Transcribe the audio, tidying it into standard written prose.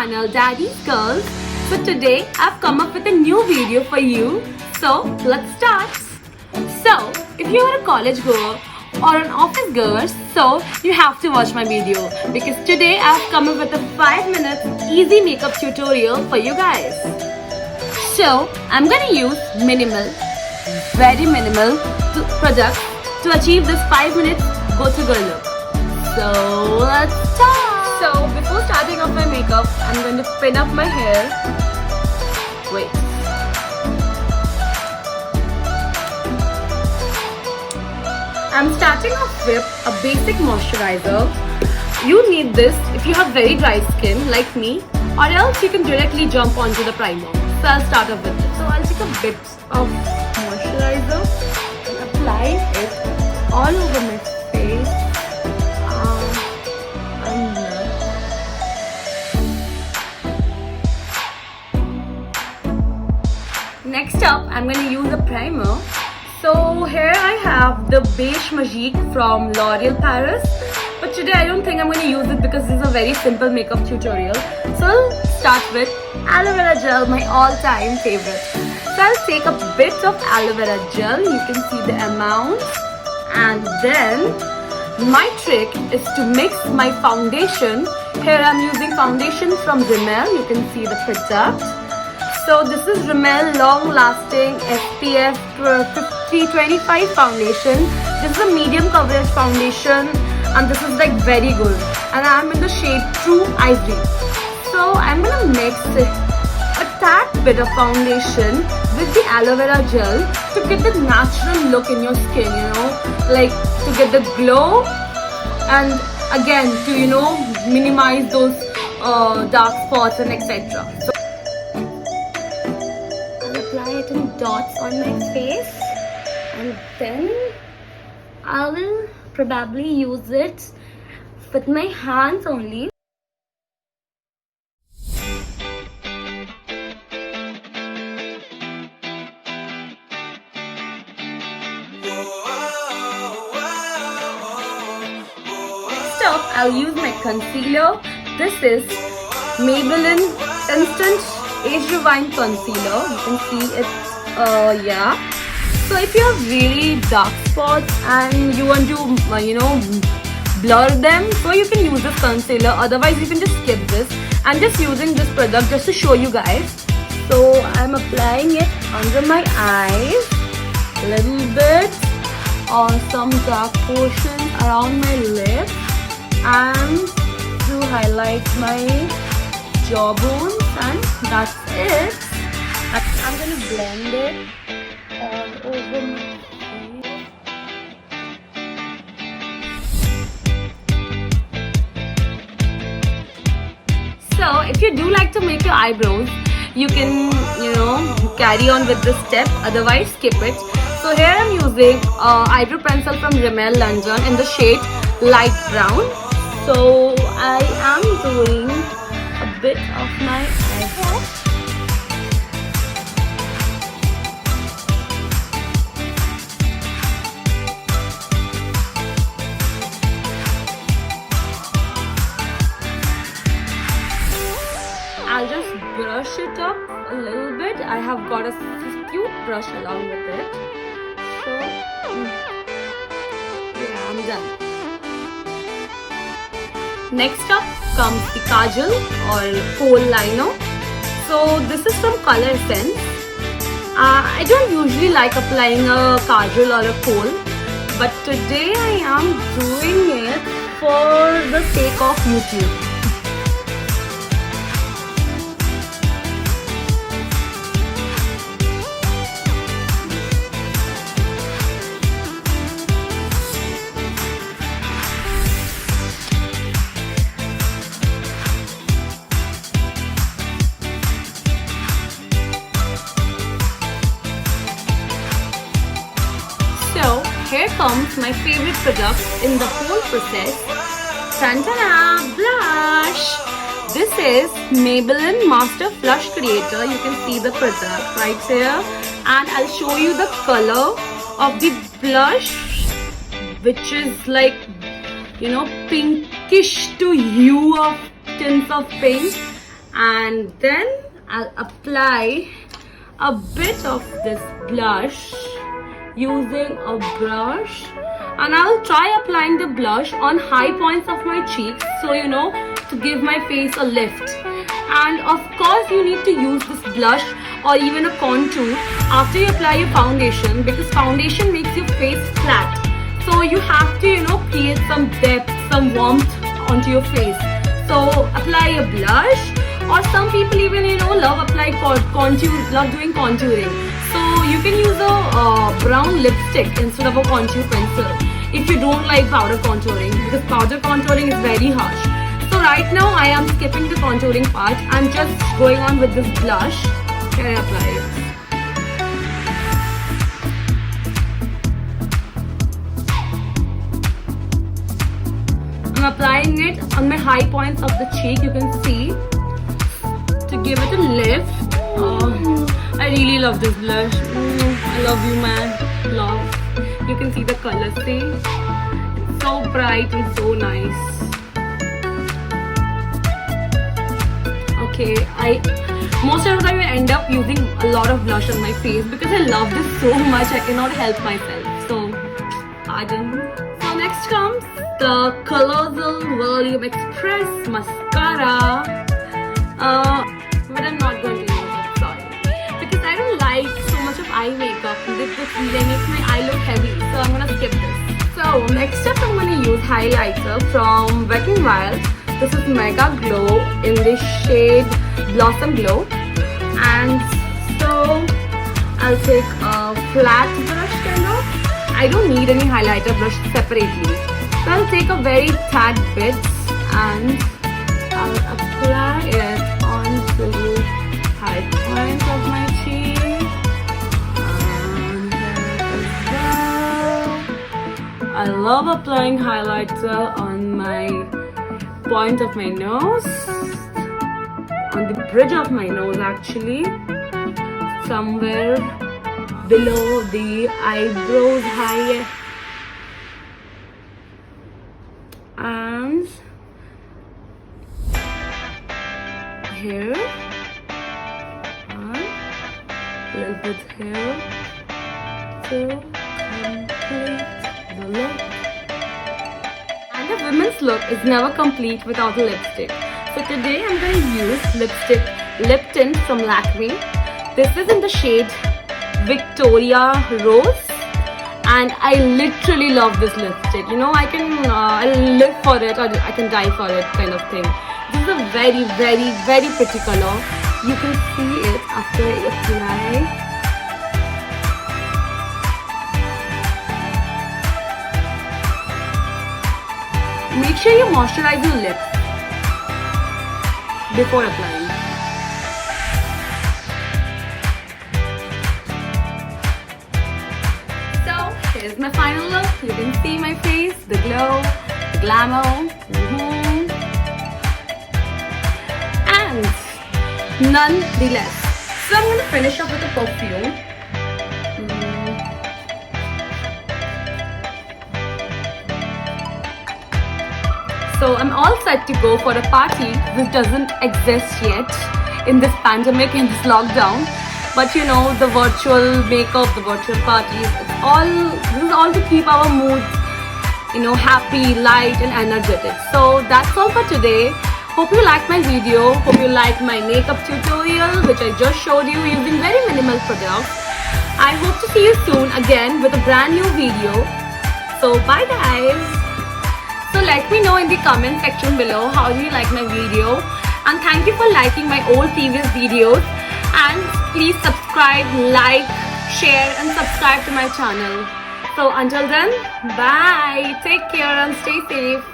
channel Daddy's Girls. So today I've come up with a new video for you. So let's start. So if you are a college goer or an office goer, so you have to watch my video because today I've come up with a 5-minute easy makeup tutorial for you guys. So I'm gonna use very minimal products to achieve this 5-minute go-to-girl look. So let's start. So before starting off my makeup, I'm going to pin up my hair. Wait. I'm starting off with a basic moisturizer. You need this if you have very dry skin like me, or else you can directly jump onto the primer. So I'll start off with this. So I'll take a bit of moisturizer and apply it all over my face. Next up, I'm going to use a primer. So here I have the Beige Magique from L'Oreal Paris. But today I don't think I'm going to use it because this is a very simple makeup tutorial. So I'll start with aloe vera gel, my all-time favorite. So I'll take a bit of aloe vera gel. You can see the amount. And then my trick is to mix my foundation. Here I'm using foundation from Rimmel. You can see the product. So this is Rimmel Long Lasting SPF 50-25 foundation. This is a medium coverage foundation and this is like very good. And I'm in the shade True Ivory. So I'm gonna mix a tad bit of foundation with the aloe vera gel to get the natural look in your skin, you know, like to get the glow and again to minimize those dark spots and etc. So apply it in dots on my face and then I will probably use it with my hands only. Next up, I'll use my concealer. This is Maybelline Instant Age Rewind Concealer. You can see it, yeah. So if you have really dark spots and you want to, blur them, so you can use this concealer. Otherwise, you can just skip this. I'm just using this product just to show you guys. So I'm applying it under my eyes, a little bit, on some dark portion around my lips, and to highlight my jawbone. And that's it. I'm gonna blend it all over my face. So if you do like to make your eyebrows, you can carry on with this step, otherwise skip it. So here I'm using eyebrow pencil from Rimmel London in the shade light brown. So I am doing a bit of my eyebrow. I'll just brush it up a little bit. I have got a cute brush along with it. So yeah, I'm done. Next up comes the kajal or kohl liner. So this is from Color Essence. I don't usually like applying a kajal or a kohl, but today I am doing it for the sake of YouTube. Here comes my favorite product in the whole process. Tantana blush. This is Maybelline Master Flush Creator. You can see the product right here, and I'll show you the color of the blush, which is like pinkish to hue of tints of pink. And then I'll apply a bit of this blush using a brush, and I'll try applying the blush on high points of my cheeks, so you know, to give my face a lift. And of course you need to use this blush or even a contour after you apply your foundation, because foundation makes your face flat. So you have to, you know, create some depth, some warmth onto your face. So apply a blush, or some people even, you know, love apply contour, love doing contouring. So you can use a brown lipstick instead of a contour pencil if you don't like powder contouring, because powder contouring is very harsh. So right now I am skipping the contouring part. I'm just going on with this blush. Can I apply it? I'm applying it on my high points of the cheek, you can see, to give it a lift. I really love this blush. I love you, man. Love. You can see the color, see? It's so bright and so nice. Okay, most of the time I end up using a lot of blush on my face because I love this so much, I cannot help myself. So, pardon. So next comes the Colossal Volume Express Mascara. But I'm not going to use it, sorry. Because I don't like so much of eye makeup. This makes my eye look heavy, so I'm gonna skip this. So next up I'm gonna use highlighter from Wet n Wild. This is Mega Glow in the shade Blossom Glow. And so I'll take a flat brush kind of. I don't need any highlighter brush separately. So I'll take a very tad bit and I'll apply it onto high points of my cheek. And here as well. I love applying highlighter on my point of my nose, on the bridge of my nose actually, somewhere below the eyebrows high, and here, and a little bit here to complete the look. And the women's look is never complete without a lipstick. So today I'm going to use lipstick Lip Tint from Lakme. This is in the shade Victoria Rose, and I literally love this lipstick. You know, I'll live for it, or I can die for it kind of thing. This is a very, very, very pretty color. You can see it after I apply. Make sure you moisturize your lips before applying. So here's my final look. You can see my face, the glow, the glamour, and none the less. So I'm going to finish up with a perfume. So I'm all set to go for a party which doesn't exist yet in this pandemic, in this lockdown. But you know, the virtual makeup, the virtual parties, this is all to keep our mood, you know, happy, light and energetic. So that's all for today. Hope you liked my video. Hope you liked my makeup tutorial which I just showed you using very minimal products. I hope to see you soon again with a brand new video. So bye guys. So let me know in the comment section below how do you like my video, and thank you for liking my old previous videos, and please subscribe, like, share and subscribe to my channel. So until then, bye, take care and stay safe.